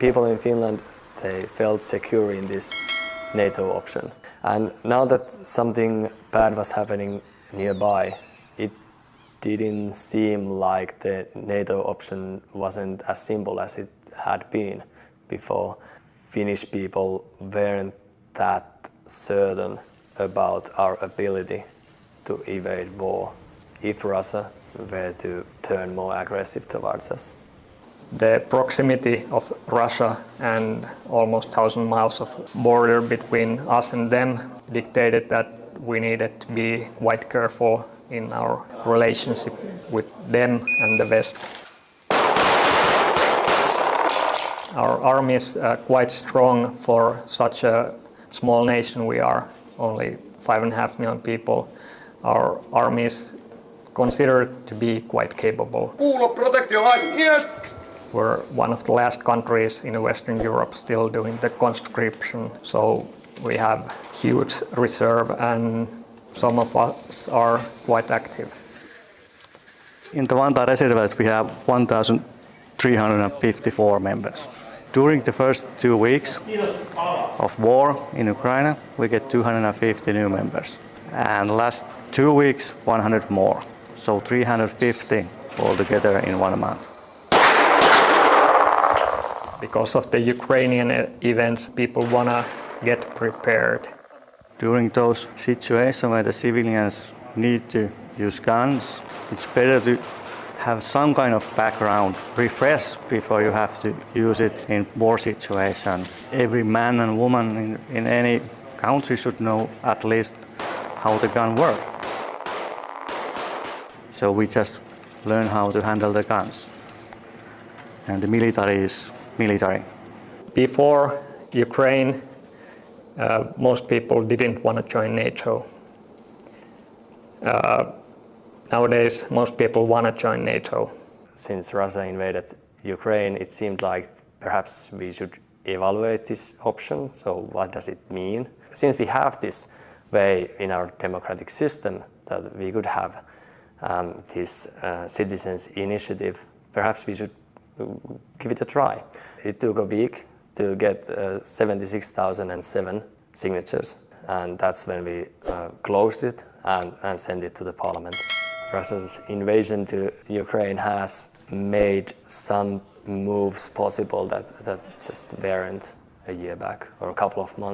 People in Finland, they felt secure in this NATO option. And now that something bad was happening nearby, it didn't seem like the NATO option wasn't as simple as it had been before. Finnish people weren't that certain about our ability to evade war if Russia were to turn more aggressive towards us. The proximity of Russia and almost 1,000 miles of border between us and them dictated that we needed to be quite careful in our relationship with them and the West. Our army is quite strong for such a small nation. We are only 5.5 million people. Our army is considered to be quite capable. We're one of the last countries in Western Europe still doing the conscription, so we have huge reserve and some of us are quite active. In the Vantaa reserves we have 1,354 members. During the first 2 weeks of war in Ukraine, we get 250 new members. And last 2 weeks, 100 more. So 350 altogether in 1 month. Because of the Ukrainian events, people want to get prepared. During those situations where the civilians need to use guns, it's better to have some kind of background, refresh before you have to use it in war situation. Every man and woman in any country should know at least how the gun works. So we just learn how to handle the guns. And the military is military. Before Ukraine, most people didn't want to join NATO. Nowadays, most people want to join NATO. Since Russia invaded Ukraine, it seemed like perhaps we should evaluate this option. So what does it mean? Since we have this way in our democratic system that we could have this citizens' initiative, perhaps we should give it a try. It took a week to get 76,007 signatures, and that's when we closed it and sent it to the parliament. Russia's invasion to Ukraine has made some moves possible that just weren't a year back or a couple of months.